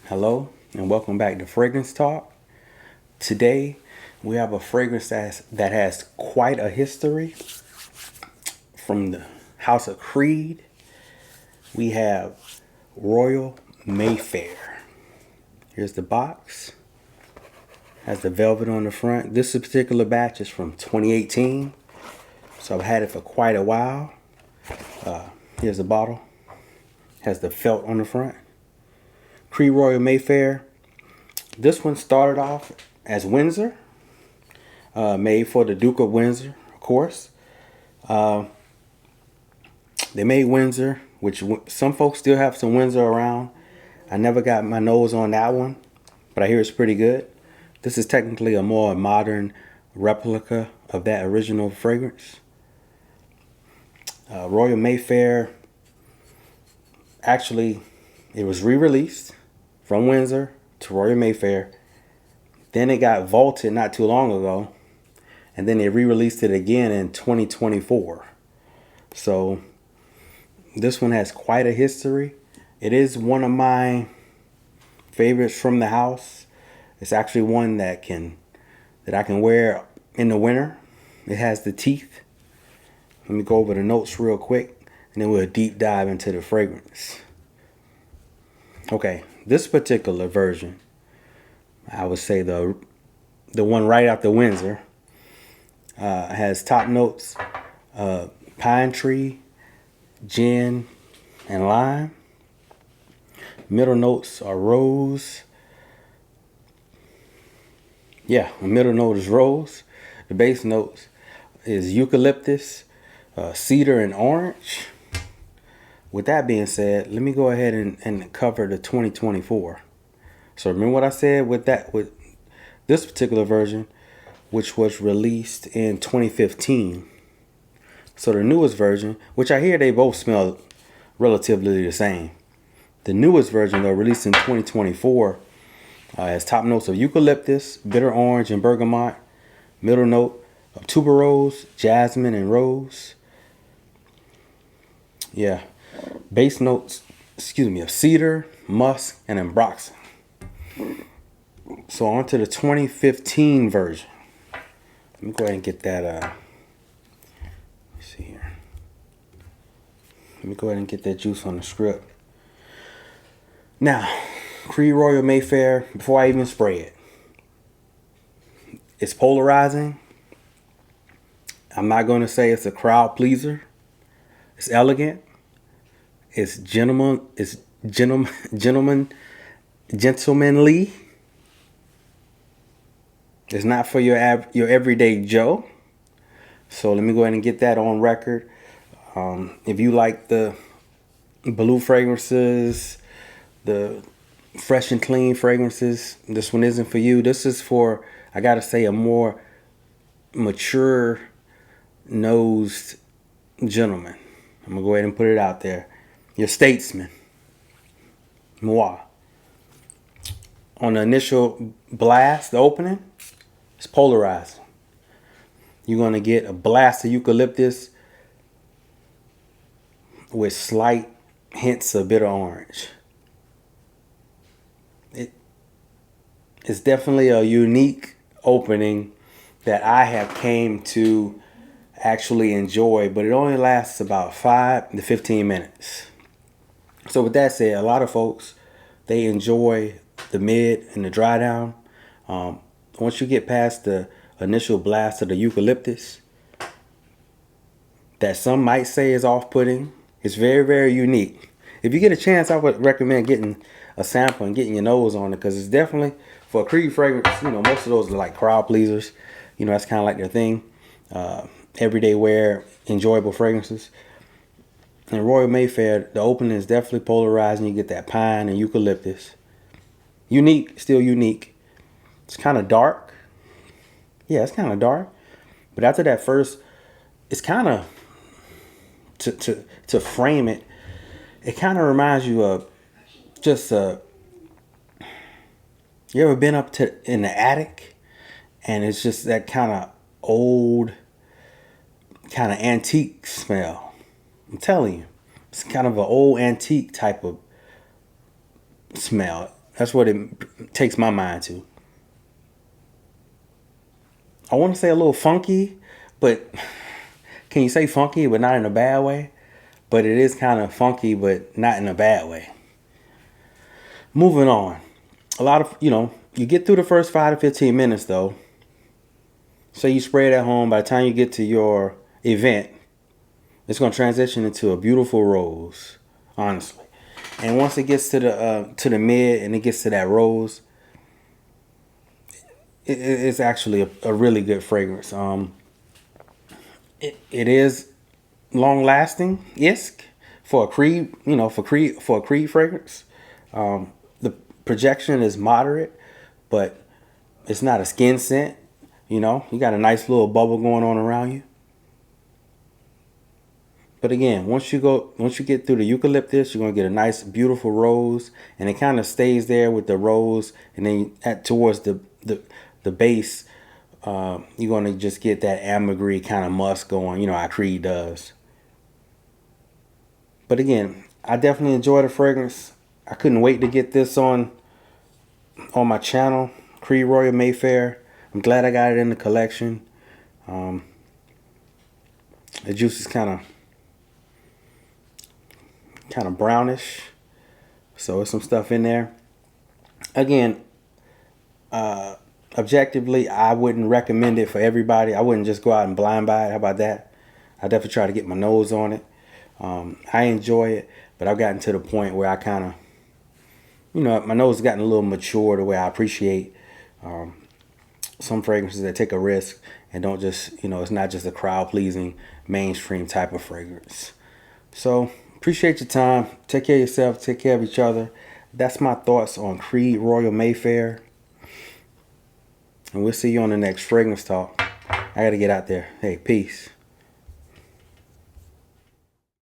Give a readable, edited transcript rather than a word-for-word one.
Hello and welcome back to Fragrance Talk. Today we have a fragrance that has quite a history from the House of Creed. We have Royal Mayfair. Here's the box. Has the velvet on the front. This particular batch is from 2018, so I've had it for quite a while. Here's the bottle. Has the felt on the front. Creed Royal Mayfair. This one started off as Windsor, made for the Duke of Windsor, of course. They made Windsor, which some folks still have some Windsor around. I never got my nose on that one, but I hear it's pretty good. This is technically a more modern replica of that original fragrance. Royal Mayfair, actually, it was re-released from Windsor to Royal Mayfair. Then it got vaulted not too long ago, and then they re-released it again in 2024. So this one has quite a history. It is one of my favorites from the house. It's actually one that I can wear in the winter. It has the teeth. Let me go over the notes real quick, and then we'll deep dive into the fragrance. Okay, this particular version, I would say the one right after Windsor, has top notes, pine tree, gin, and lime. Middle notes are rose. Yeah, the middle note is rose. The base notes is eucalyptus, cedar, and orange. With that being said, let me go ahead and cover the 2024. So remember what I said with this particular version, which was released in 2015. So the newest version, which I hear they both smell relatively the same. The newest version, though, released in 2024, has top notes of eucalyptus, bitter orange, and bergamot. Middle note of tuberose, jasmine, and rose. Yeah. Base notes, of cedar, musk, and ambroxan. So on to the 2015 version. Let me go ahead and get that. Let's see here. Let me go ahead and get that juice on the script. Now, Creed Royal Mayfair, before I even spray it, it's polarizing. I'm not going to say it's a crowd pleaser. It's elegant. It's gentlemanly. It's not for your everyday Joe. So let me go ahead and get that on record. If you like the blue fragrances, the fresh and clean fragrances, this one isn't for you. This is for, I gotta say, a more mature nosed gentleman. I'm gonna go ahead and put it out there. Your statesman. Moi. On the initial blast, the opening, it's polarizing. You're gonna get a blast of eucalyptus with slight hints of bitter orange. It's definitely a unique opening that I have came to actually enjoy, but it only lasts about 5 to 15 minutes. So with that said, a lot of folks, they enjoy the mid and the dry down. Once you get past the initial blast of the eucalyptus, that some might say is off-putting, it's very, very unique. If you get a chance, I would recommend getting a sample and getting your nose on it, because it's definitely, for a Creed fragrance, most of those are like crowd pleasers. That's kind of like their thing. Everyday wear, enjoyable fragrances. In Royal Mayfair, the opening is definitely polarizing. You get that pine and eucalyptus. Unique, still unique. It's kind of dark. Yeah, it's kind of dark. But after that first, it's kind of, to frame it, it kind of reminds you of just you ever been up in the attic, and it's just that kind of old, kind of antique smell. I'm telling you, it's kind of an old antique type of smell. That's what it takes my mind to. I want to say a little funky, but can you say funky but not in a bad way? But it is kind of funky but not in a bad way. Moving on. A lot of, you get through the first 5 to 15 minutes though. So you spray it at home. By the time you get to your event, it's going to transition into a beautiful rose, honestly. And once it gets to the mid and it gets to that rose, it's actually a really good fragrance. It is long lasting isk for a creed, for a creed fragrance. The projection is moderate, but it's not a skin scent. You got a nice little bubble going on around you. But again, once you get through the eucalyptus, you're gonna get a nice, beautiful rose, and it kind of stays there with the rose, and then towards the base, you're gonna just get that ambergris kind of musk going. How Creed does. But again, I definitely enjoy the fragrance. I couldn't wait to get this on my channel, Creed Royal Mayfair. I'm glad I got it in the collection. The juice is kind of brownish, so there's some stuff in there. Again, objectively, I wouldn't recommend it for everybody. I wouldn't just go out and blind buy it. How about that? I definitely try to get my nose on it. I enjoy it, but I've gotten to the point where I kind of, my nose has gotten a little mature to where I appreciate some fragrances that take a risk and don't just, it's not just a crowd pleasing mainstream type of fragrance. So appreciate your time. Take care of yourself. Take care of each other. That's my thoughts on Creed Royal Mayfair. And we'll see you on the next Fragrance Talk. I got to get out there. Hey, peace.